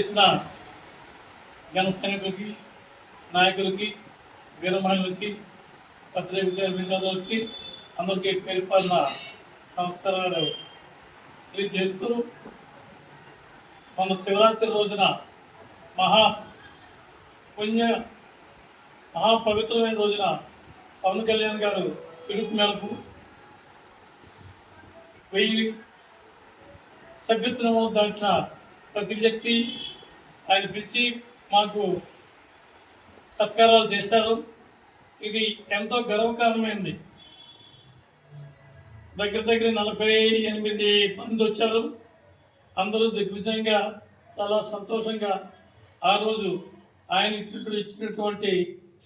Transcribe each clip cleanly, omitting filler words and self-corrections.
చేసిన జన సైనికులకి, నాయకులకి, వీర మహిళలకి, పత్రికా వినోదాలకి అందరికీ పేరుపడిన నమస్కారాలు తెలియజేస్తూ, మన శివరాత్రి రోజున మహాపవిత్రమైన రోజున పవన్ కళ్యాణ్ గారు పిలుపు మేరకు 1000 సభ్యత్వం దాటిన ప్రతి వ్యక్తి ఆయన పిలిచి మాకు సత్కారాలు చేశారు. ఇది ఎంతో గర్వకారణమైంది. దగ్గర 48 మంది వచ్చారు. అందరూ దిగ్విజయంగా చాలా సంతోషంగా ఆ రోజు ఆయన ఇచ్చినటువంటి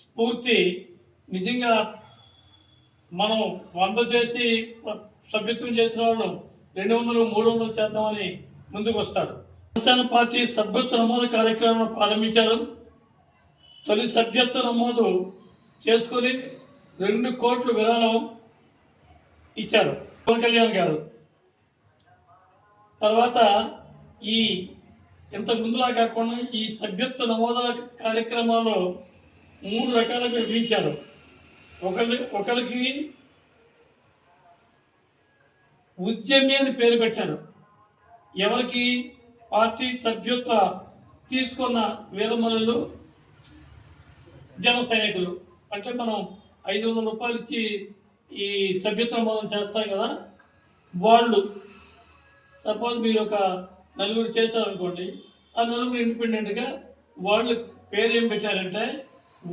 స్ఫూర్తి నిజంగా మనం 100 చేసి సభ్యత్వం చేసిన వాళ్ళు 200, 300 చేద్దామని ముందుకు వస్తారు. జనసేన పార్టీ సభ్యత్వ నమోదు కార్యక్రమం ప్రారంభించారు. తొలి సభ్యత్వ నమోదు చేసుకొని 2 కోట్ల విరాళం ఇచ్చారు పవన్ కళ్యాణ్ గారు. తర్వాత ఈ ఇంతకు ముందులా కాకుండా ఈ సభ్యత్వ నమోదు కార్యక్రమాల్లో 3 రకాలుగా విభజించారు. ఒకరికి ఉద్యమి అని పేరు పెట్టారు. ఎవరికి? పార్టీ సభ్యత్వ తీసుకున్న వీరమల్లులు, జన సైనికులు. అంటే మనం 500 రూపాయలు ఇచ్చి ఈ సభ్యత్వ నమోదు చేస్తాం కదా, వాళ్ళు సపోజ్ మీరు ఒక 4 చేశారనుకోండి, ఆ 4 ఇండిపెండెంట్గా వాళ్ళు పేరు ఏం పెట్టారంటే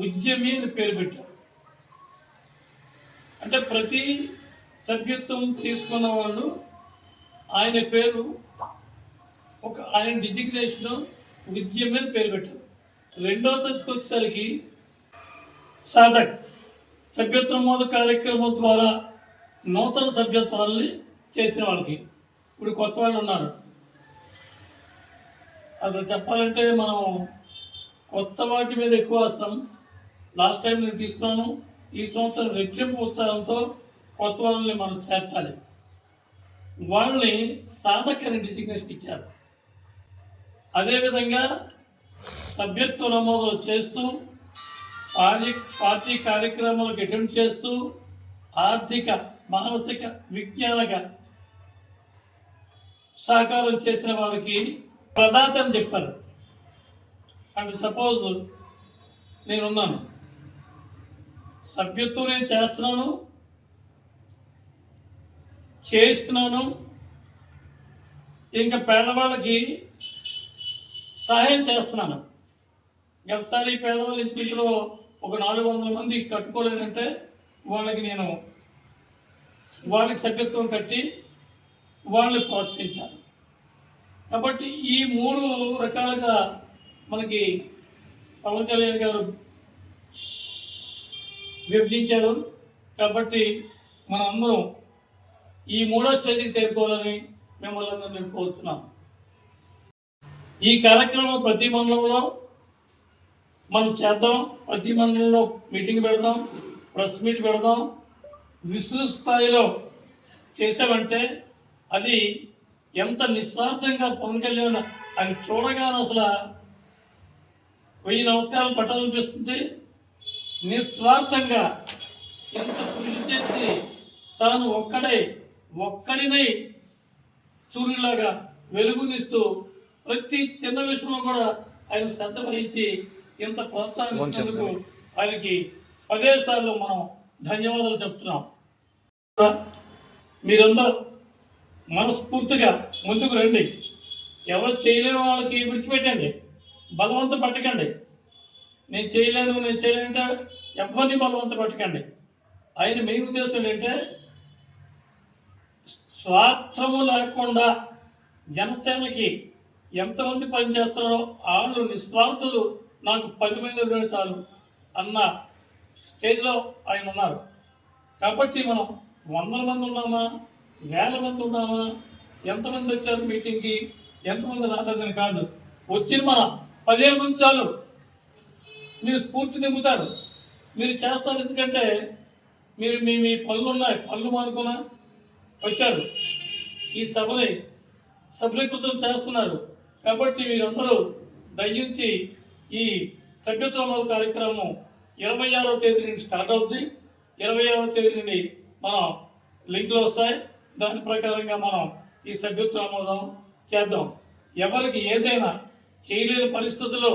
ఉద్యమి అని పేరు పెట్టారు. అంటే ప్రతి సభ్యత్వం తీసుకున్న వాళ్ళు ఆయన పేరు ఆయన డిజిగ్నేషన్ ఉద్యమి అని పేరు పెట్టారు. రెండవ దశకు వచ్చేసరికి సాధక్ సభ్యత్వ నమోదు కార్యక్రమం ద్వారా నూతన సభ్యత్వాలని చేసిన వాళ్ళకి. ఇప్పుడు కొత్త వాళ్ళు ఉన్నారు. అసలు చెప్పాలంటే మనం కొత్త వాటి మీద ఎక్కువ అవసరం. లాస్ట్ టైం నేను తీసుకున్నాను. ఈ సంవత్సరం రెట్టింపు ఉత్సాహంతో కొత్త వాళ్ళని మనం చేర్చాలి. వాళ్ళని సాధక్ అని డిజిగ్నేషన్ ఇచ్చారు. అదేవిధంగా సభ్యత్వ నమోదు చేస్తూ పార్టీ కార్యక్రమాలకు అటెండ్ చేస్తూ ఆర్థిక, మానసిక, విజ్ఞానక సహకారం చేసిన వాళ్ళకి ప్రదాత అని చెప్పారు. అంటే సపోజ్ నేనున్నాను, సభ్యత్వం నేను చేస్తున్నాను, ఇంకా పేదవాళ్ళకి సహాయం చేస్తున్నాను. గతసారి పేదవాళ్ళ ఇంచుమించులో ఒక 400 మంది కట్టుకోలేనంటే వాళ్ళకి సభ్యత్వం కట్టి వాళ్ళని ప్రోత్సహించాను. కాబట్టి ఈ 3 రకాలుగా మనకి పవన్ కళ్యాణ్ గారు విభజించారు. కాబట్టి మనం అందరం ఈ 3వ స్టేజ్కి చేరుకోవాలని మిమ్మల్ని అందరినీ కోరుతున్నాం. ఈ కార్యక్రమం ప్రతి మండలంలో మనం చేద్దాం. ప్రతి మండలంలో మీటింగ్ పెడదాం, ప్రెస్ మీట్ పెడదాం. విస్తృత స్థాయిలో చేసామంటే అది ఎంత నిస్వార్థంగా పవన్ కళ్యాణ్ అని చూడగానే అసలు 1000 నమస్కారాలు పట్టాలనిపిస్తుంది. నిస్వార్థంగా ఎంత కృషి చేసి తాను ఒక్కడినై సూర్యులాగా వెలుగునిస్తూ ప్రతి చిన్న విషయంలో కూడా ఆయన శ్రద్ధ వహించి ఇంత ప్రోత్సాహించినందుకు ఆయనకి 10 సార్లు మనం ధన్యవాదాలు చెప్తున్నాం. మీరందరూ మనస్ఫూర్తిగా ముందుకు రండి. ఎవరు చేయలేని వాళ్ళకి విడిచిపెట్టండి, బలవంత పట్టకండి. నేను చేయలేనంటే ఎవరిని బలవంత పట్టకండి. ఆయన మెయిన్ ఉద్దేశం ఏంటంటే స్వార్థము లేకుండా జనసేనకి ఎంతమంది పనిచేస్తున్నారో వాళ్ళు నిస్వార్థులు, నాకు 10 మంది ఉండడం చాలు అన్న స్టేజ్లో ఆయన ఉన్నారు. కాబట్టి మనం 100 మంది ఉన్నామా, 1000 మంది ఉన్నామా, ఎంతమంది వచ్చారు మీటింగ్కి, ఎంతమంది రాలేదని కాదు, వచ్చిన మనం 15 మంది చాలు. మీరు స్ఫూర్తి నింపుతారు, మీరు చేస్తారు. ఎందుకంటే మీరు మీ పనులు ఉన్నాయి, పనులు మానుకున్నా వచ్చారు, ఈ సభని సఫలీకృతం చేస్తున్నారు. కాబట్టి మీరందరూ దయించి ఈ సభ్యత్వ నమోదు కార్యక్రమం 26వ తేదీ నుండి స్టార్ట్ అవుతుంది. 26వ తేదీ నుండి మనం లింకులు వస్తాయి. దాని ప్రకారంగా మనం ఈ సభ్యత్వ నమోదం చేద్దాం. ఎవరికి ఏదైనా చేయలేని పరిస్థితుల్లో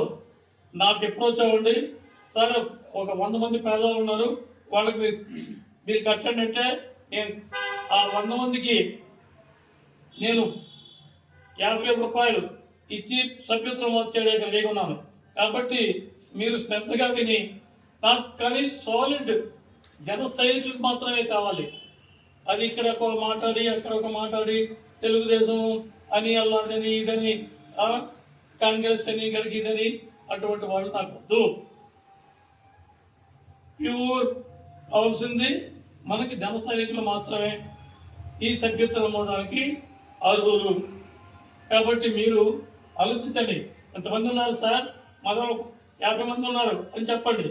నాకు అప్రోచ్ అవ్వండి. సార్ ఒక 100 మంది పేదలు ఉన్నారు, వాళ్ళకి మీరు కట్టండి అంటే నేను ఆ 100 మందికి నేను 50,000 రూపాయలు ఇచ్చి సభ్యత్వం నమోదు చేయడానికి రెడీగా ఉన్నాను. కాబట్టి మీరు శ్రద్ధగా విని నాకు కానీ సాలిడ్ జన సైనికులకు మాత్రమే కావాలి. అది ఇక్కడ ఒక మాట్లాడి అక్కడ ఒక మాట్లాడి తెలుగుదేశం అని అల్లాదని ఇదని కాంగ్రెస్ అని ఇక్కడికి ఇదని అటువంటి వాళ్ళు నాకు వద్దు. ప్యూర్ కావాల్సింది మనకి జన సైనికులు మాత్రమే ఈ సభ్యత్వ నమోదానికి అర్హులు. కాబట్టి మీరు ఆలోచించండి. ఎంతమంది ఉన్నారు సార్? మొదలు 50 మంది ఉన్నారు అని చెప్పండి.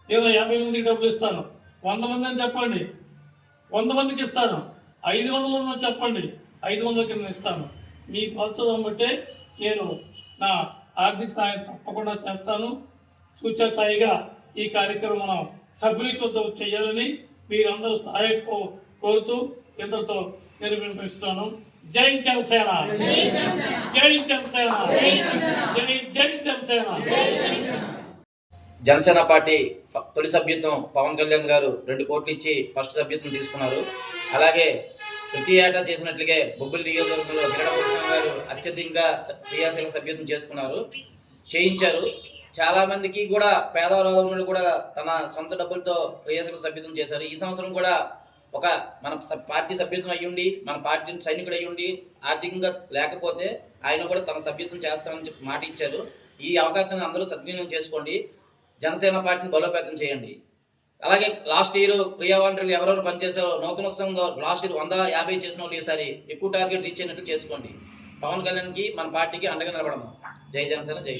లేదా 50 మందికి డబ్బులు ఇస్తాను. 100 మంది అని చెప్పండి, 100 మందికి ఇస్తాను. 500 మంది చెప్పండి, 500 కింద ఇస్తాను. మీ ప్రోత్సాహం బట్టే నేను నా ఆర్థిక సహాయం తప్పకుండా చేస్తాను. సూచనగా ఈ కార్యక్రమం మనం సఫలీకృతం చేయాలని మీరందరూ సహాయం కోరుతూ ఇతరులతో నేను వినిపిస్తున్నాను. జై జనసేన, జై జనసేన, జై జనసేన. జనసేన పార్టీ తొలి సభ్యత్వం పవన్ కళ్యాణ్ గారు 2 కోట్లు ఇచ్చి ఫస్ట్ సభ్యత్వం తీసుకున్నారు. అలాగే ప్రతి ఏటా చేసినట్లుగా బొబ్బిలి నియోజకవర్గంలో కిరణభూషణ్ గారు అత్యధికంగా క్రియాశీలక సభ్యత్వం చేయించారు. చాలా మందికి కూడా పేదవాళ్ళు కూడా తన సొంత డబ్బులతో క్రియాశీలక సభ్యత్వం చేశారు. ఈ సంవత్సరం కూడా ఒక మన పార్టీ సభ్యత్వం అయ్యుండి, మన పార్టీ సైనికుడు అయ్యుండి ఆర్థికంగా లేకపోతే ఆయన కూడా తన సభ్యత్వం చేస్తామని చెప్పి మాట ఇచ్చారు. ఈ అవకాశాన్ని అందరూ సద్వినియోగం చేసుకోండి. జనసేన పార్టీని బలోపేతం చేయండి. అలాగే లాస్ట్ ఇయర్ ప్రియా వాలంటీర్లు ఎవరెవరు పనిచేసారో నూతనోత్సవంలో లాస్ట్ ఇయర్ 150 చేసిన వాళ్ళు ఈసారి ఎక్కువ టార్గెట్ రీచ్ అయినట్లు చేసుకోండి. పవన్ కళ్యాణ్కి మన పార్టీకి అండగా నిలబడము. జై జనసేన, జై.